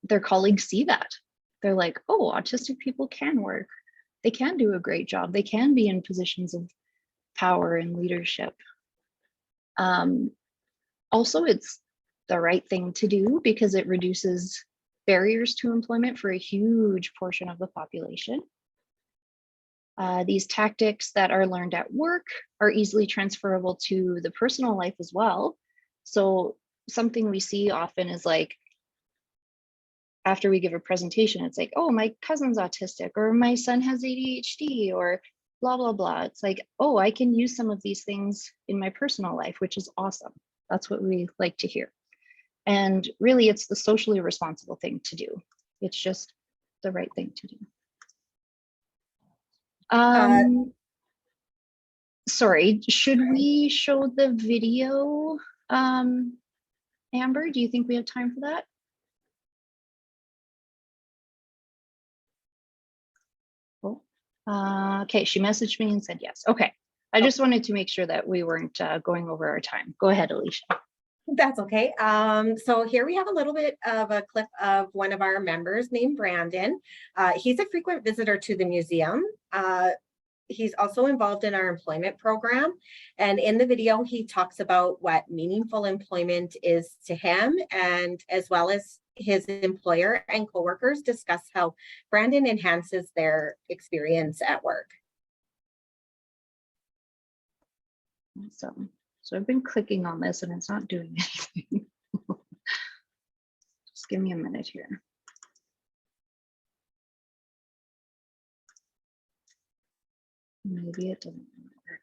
their colleagues see that. They're like, oh, autistic people can work. They can do a great job. They can be in positions of power and leadership. Also, it's the right thing to do because it reduces barriers to employment for a huge portion of the population. These tactics that are learned at work are easily transferable to the personal life as well. So something we see often is like, after we give a presentation, it's like, oh, my cousin's autistic, or my son has ADHD, or blah, blah, blah. It's like, oh, I can use some of these things in my personal life, which is awesome. That's what we like to hear. And really, it's the socially responsible thing to do. It's just the right thing to do. Sorry, should we show the video, Amber? Do you think we have time for that? Okay, she messaged me and said yes. Okay, I just wanted to make sure that we weren't going over our time. Go ahead, Alicia. That's okay. So here we have a little bit of a clip of one of our members named Brandon. He's a frequent visitor to the museum. He's also involved in our employment program. And in the video, he talks about what meaningful employment is to him, and as well as his employer and coworkers discuss how Brandon enhances their experience at work. Awesome. So I've been clicking on this and it's not doing anything. Just give me a minute here. Maybe it doesn't work.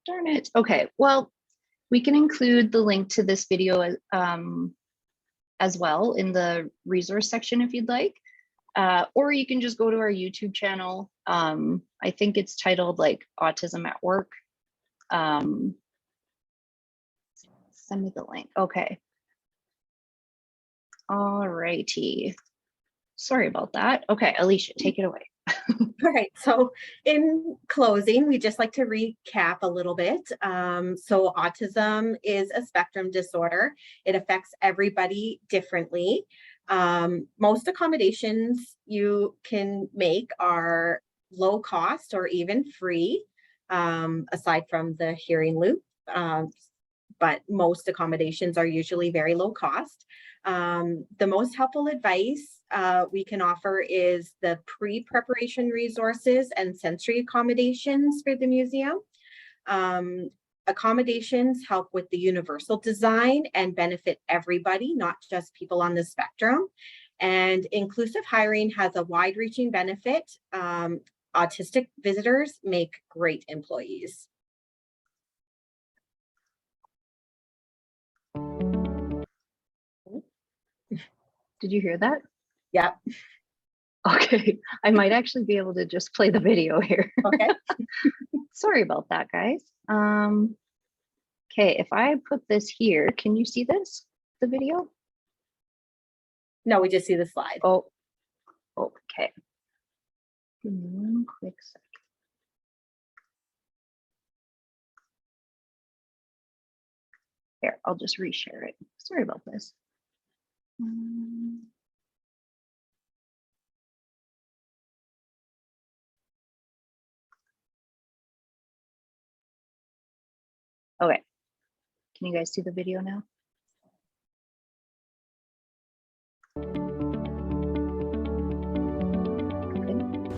Darn it. Okay, well, we can include the link to this video as well in the resource section if you'd like. Or you can just go to our YouTube channel. I think it's titled like Autism at Work. Send me the link. Okay. All righty. Sorry about that. Okay, Alicia, take it away. All right, so in closing, we just like to recap a little bit. So autism is a spectrum disorder. It affects everybody differently. Most accommodations you can make are low cost or even free, aside from the hearing loop. But most accommodations are usually very low cost. The most helpful advice we can offer is the pre-preparation resources and sensory accommodations for the museum. Accommodations help with the universal design and benefit everybody, not just people on the spectrum. And inclusive hiring has a wide-reaching benefit. Autistic visitors make great employees. Did you hear that? Yeah. Okay, I might actually be able to just play the video here. Okay. Sorry about that, guys. Okay, if I put this here, can you see this, the video? No, we just see the slide. Oh, okay. Give me one quick second. Here, I'll just reshare it. Sorry about this. Okay, can you guys see the video now?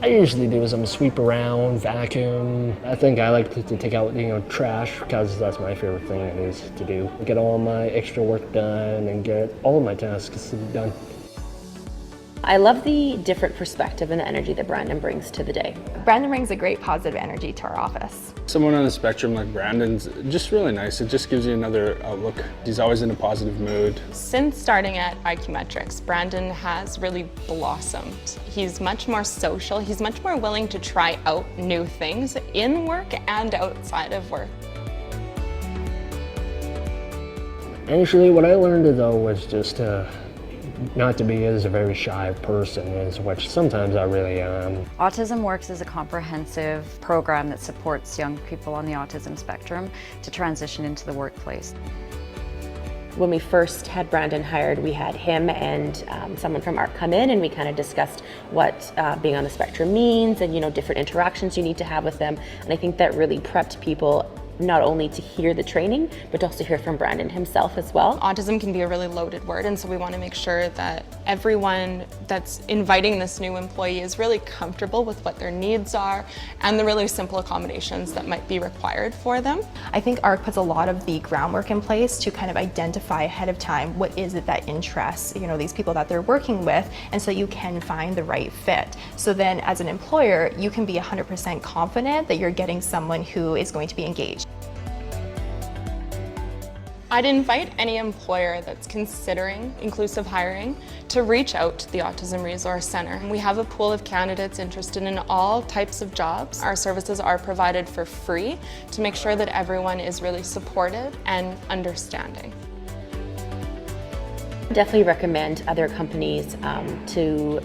I usually do some sweep around, vacuum. I think I like to take out, trash, because that's my favorite thing is to do. Get all my extra work done and get all of my tasks done. I love the different perspective and the energy that Brandon brings to the day. Brandon brings a great positive energy to our office. Someone on the spectrum like Brandon's just really nice. It just gives you another outlook. He's always in a positive mood. Since starting at IQ Brandon has really blossomed. He's much more social. He's much more willing to try out new things in work and outside of work. Initially, what I learned though was just not to be as a very shy person, as which sometimes I really am. Autism Works is a comprehensive program that supports young people on the autism spectrum to transition into the workplace. When we first had Brandon hired, we had him and someone from ARC come in, and we kind of discussed what being on the spectrum means and, you know, different interactions you need to have with them. And I think that really prepped people not only to hear the training, but also hear from Brandon himself as well. Autism can be a really loaded word, and so we want to make sure that everyone that's inviting this new employee is really comfortable with what their needs are and the really simple accommodations that might be required for them. I think ARC puts a lot of the groundwork in place to kind of identify ahead of time what is it that interests, you know, these people that they're working with, and so you can find the right fit. So then as an employer, you can be 100% confident that you're getting someone who is going to be engaged. I'd invite any employer that's considering inclusive hiring to reach out to the Autism Resource Center. We have a pool of candidates interested in all types of jobs. Our services are provided for free to make sure that everyone is really supported and understanding. Definitely recommend other companies to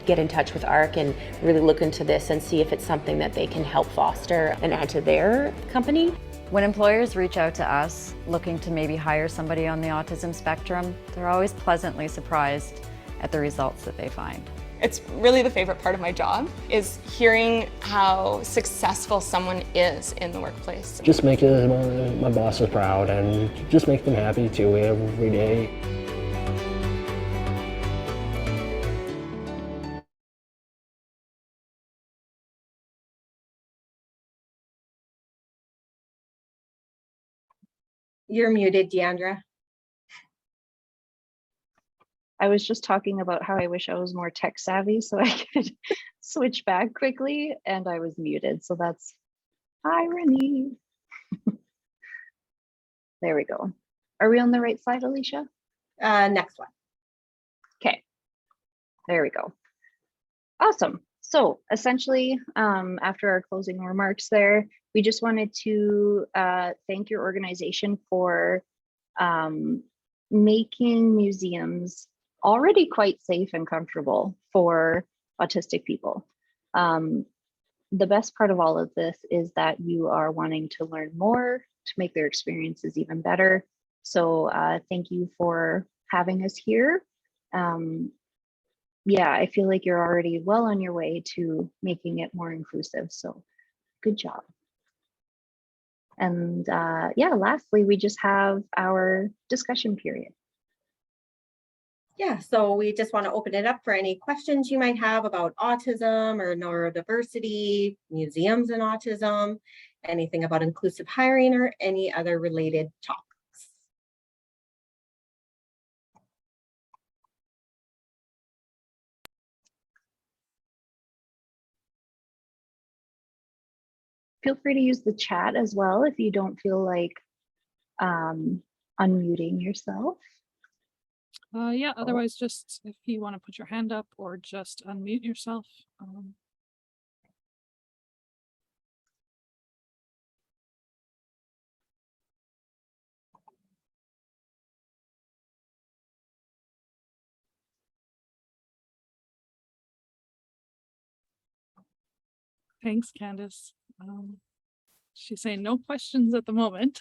get in touch with ARC and really look into this and see if it's something that they can help foster and add to their company. When employers reach out to us looking to maybe hire somebody on the autism spectrum, they're always pleasantly surprised at the results that they find. It's really the favorite part of my job, is hearing how successful someone is in the workplace. Just make my bosses proud and just make them happy too every day. You're muted, Deandra. I was just talking about how I wish I was more tech savvy so I could switch back quickly, and I was muted. So that's irony. There we go. Are we on the right slide, Alicia? Next one. Okay, there we go. Awesome. So essentially, after our closing remarks there, we just wanted to thank your organization for making museums already quite safe and comfortable for autistic people. The best part of all of this is that you are wanting to learn more to make their experiences even better. So thank you for having us here. Yeah, I feel like you're already well on your way to making it more inclusive. So good job. And yeah, lastly, we just have our discussion period. Yeah, so we just want to open it up for any questions you might have about autism or neurodiversity, museums and autism, anything about inclusive hiring or any other related topics. Feel free to use the chat as well if you don't feel like unmuting yourself. Yeah, otherwise just if you want to put your hand up or just unmute yourself. Thanks, Candace. She's saying no questions at the moment.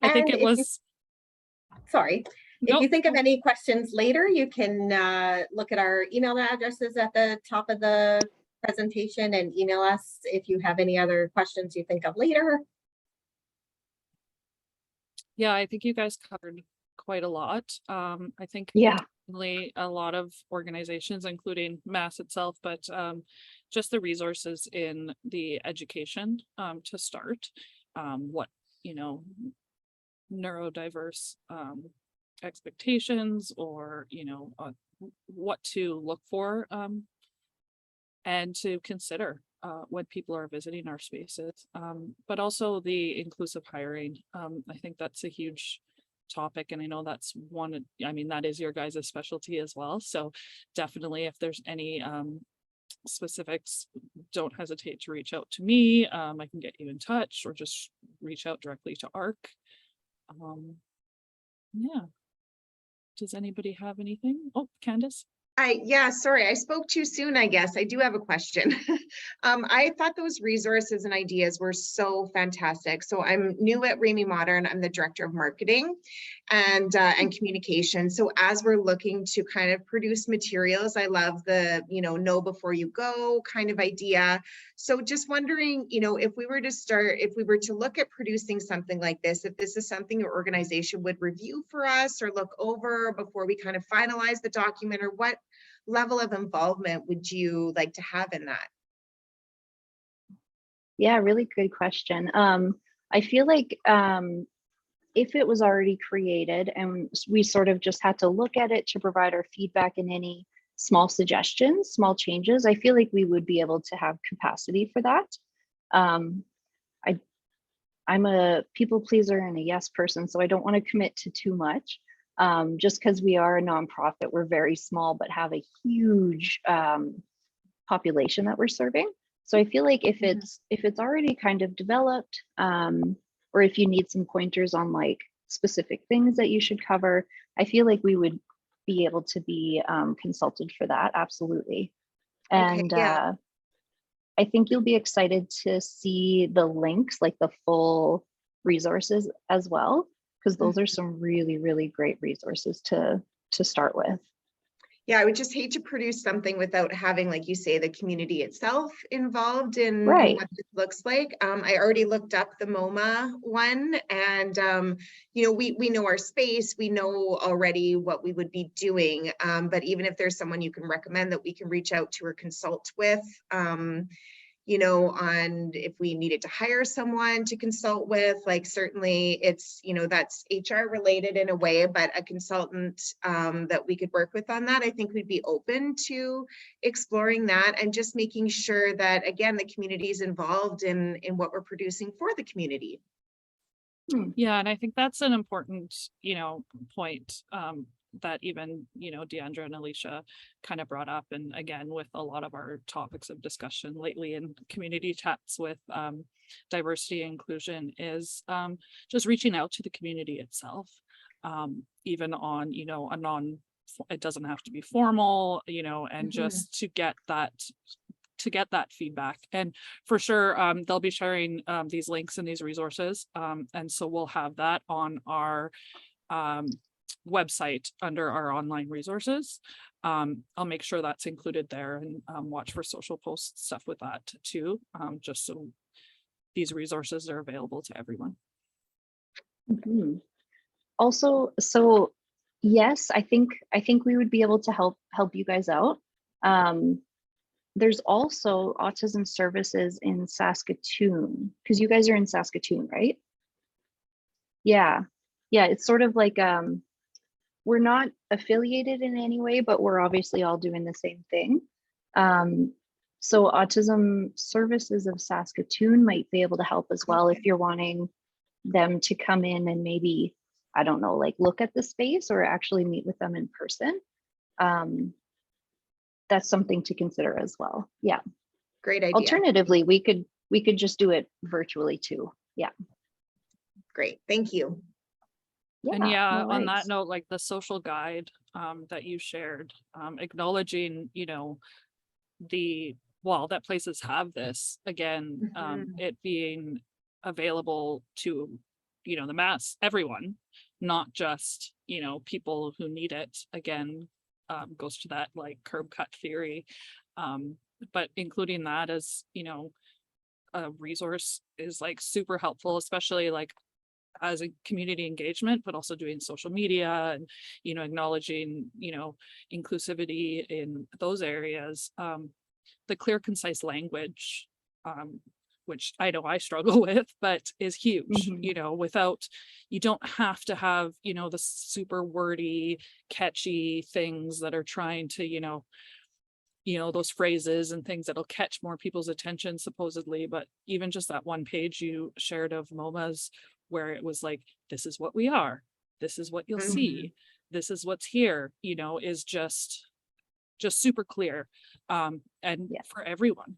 I think it was. Sorry. If you think of any questions later, you can look at our email addresses at the top of the presentation and email us if you have any other questions you think of later. Yeah, I think you guys covered quite a lot. I think ultimately a lot of organizations, including Mass itself, but just the resources in the education to start what, you know, neurodiverse expectations or, you know, what to look for and to consider when people are visiting our spaces, but also the inclusive hiring. I think that's a huge topic, and I know that's one, I mean, that is your guys' specialty as well. So definitely if there's any specifics, don't hesitate to reach out to me. I can get you in touch, or just reach out directly to ARC. Yeah. Does anybody have anything? Oh, Candace. Yeah, sorry, I spoke too soon, I guess. I do have a question. I thought those resources and ideas were so fantastic. So I'm new at Ramey Modern. I'm the director of marketing and communication. So as we're looking to kind of produce materials, I love the, know before you go kind of idea. So just wondering, if we were to look at producing something like this, if this is something your organization would review for us or look over before we kind of finalize the document, or what level of involvement would you like to have in that? Yeah, really good question. I feel like if it was already created and we sort of just had to look at it to provide our feedback and any small suggestions, small changes, I feel like we would be able to have capacity for that. I'm a people pleaser and a yes person, so I don't want to commit to too much. Just because we are a nonprofit, we're very small, but have a huge population that we're serving. So I feel like if it's already kind of developed, or if you need some pointers on like specific things that you should cover, I feel like we would be able to be consulted for that. Absolutely. And Okay, yeah. I think you'll be excited to see the links, like the full resources as well, because those are some really, really great resources to start with. Yeah, I would just hate to produce something without having, like you say, the community itself involved in Right. what this looks like. I already looked up the MoMA one, and we know our space, we know already what we would be doing. But even if there's someone you can recommend that we can reach out to or consult with, on if we needed to hire someone to consult with, like certainly it's, that's HR related in a way, but a consultant that we could work with on that, I think we'd be open to exploring that and just making sure that, again, the community is involved in what we're producing for the community. Yeah, and I think that's an important, point that even, Deandra and Alicia kind of brought up. And again, with a lot of our topics of discussion lately in community chats with diversity and inclusion is just reaching out to the community itself, even on, it doesn't have to be formal, and just to get that feedback. And for sure, they'll be sharing these links and these resources. And so we'll have that on our website under our online resources. I'll make sure that's included there, and watch for social post stuff with that too, just so these resources are available to everyone. Also, so yes, I think we would be able to help you guys out. There's also autism services in Saskatoon, because you guys are in Saskatoon, right? Yeah, it's sort of like we're not affiliated in any way, but we're obviously all doing the same thing. So Autism Services of Saskatoon might be able to help as well if you're wanting them to come in and maybe, I don't know, like look at the space or actually meet with them in person. That's something to consider as well. Yeah. Great idea. Alternatively, we could just do it virtually too. Yeah. Great. Thank you. Yeah, and no on worries. that note, like the social guide that you shared, acknowledging, that places have this, again, it being available to, the mass, everyone, not just, people who need it, again, goes to that like curb cut theory, but including that as, a resource is like super helpful, especially like as a community engagement, but also doing social media and, acknowledging, inclusivity in those areas. The clear, concise language, which I know I struggle with, but is huge, Mhm. you know, without, you don't have to have, you know, the super wordy, catchy things that are trying to, those phrases and things that'll catch more people's attention supposedly. But even just that one page you shared of MoMA's, where it was like, this is what we are, this is what you'll Mhm. see, this is what's here, is just super clear, and Yeah. for everyone.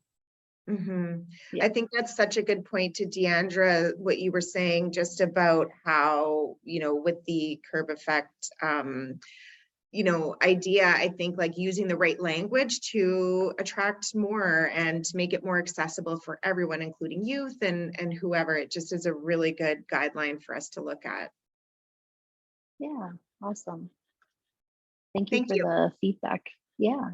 Mhm. Yeah. I think that's such a good point to Deandra, what you were saying just about how, with the curb effect, idea, I think like using the right language to attract more and make it more accessible for everyone, including youth and whoever. It just is a really good guideline for us to look at. Yeah. Awesome. Thank you Thank for you. the feedback. Yeah.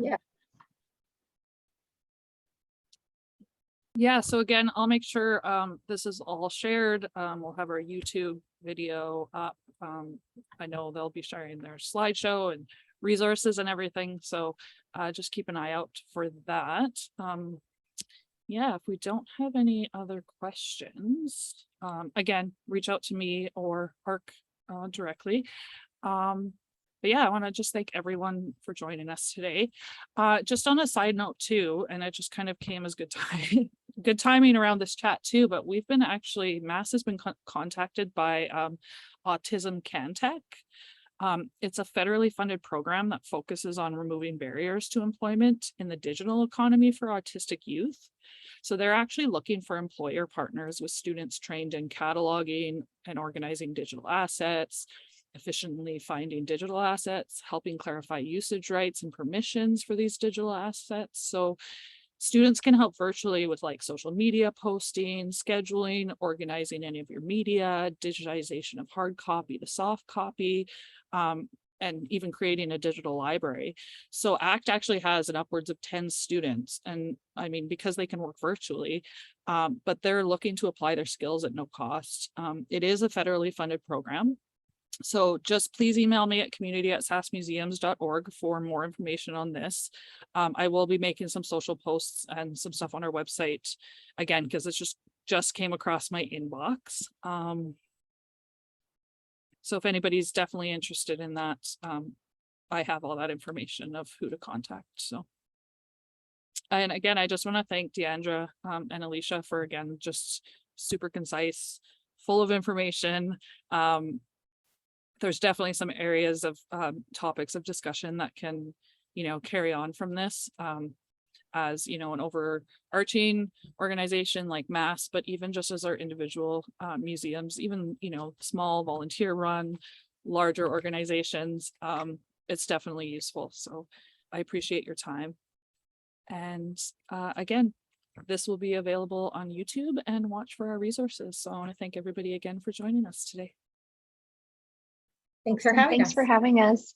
Yeah, so again, I'll make sure this is all shared. We'll have our YouTube video up. I know they'll be sharing their slideshow and resources and everything, so just keep an eye out for that. Yeah, if we don't have any other questions, again, reach out to me or Park directly. But yeah, I want to just thank everyone for joining us today. Just on a side note too, and it just kind of came as good time, good timing around this chat too, but we've been Mass has been contacted by Autism Cantech. It's a federally funded program that focuses on removing barriers to employment in the digital economy for autistic youth. So they're actually looking for employer partners with students trained in cataloging and organizing digital assets, efficiently finding digital assets, helping clarify usage rights and permissions for these digital assets. So students can help virtually with like social media posting, scheduling, organizing any of your media, digitization of hard copy to soft copy, and even creating a digital library. So ACT actually has an upwards of 10 students. And I mean, because they can work virtually, but they're looking to apply their skills at no cost. It is a federally funded program. So just please email me at community@sassmuseums.org for more information on this. I will be making some social posts and some stuff on our website again, because it's just came across my inbox. So if anybody's definitely interested in that, I have all that information of who to contact. So, and again, I just want to thank Deandra and Alicia for, again, just super concise, full of information. There's definitely some areas of topics of discussion that can, carry on from this as, an overarching organization like Mass, but even just as our individual museums, even, small volunteer run, larger organizations, it's definitely useful. So I appreciate your time. And again, this will be available on YouTube, and watch for our resources. So I want to thank everybody again for joining us today. Thanks for having us. Thanks for having us.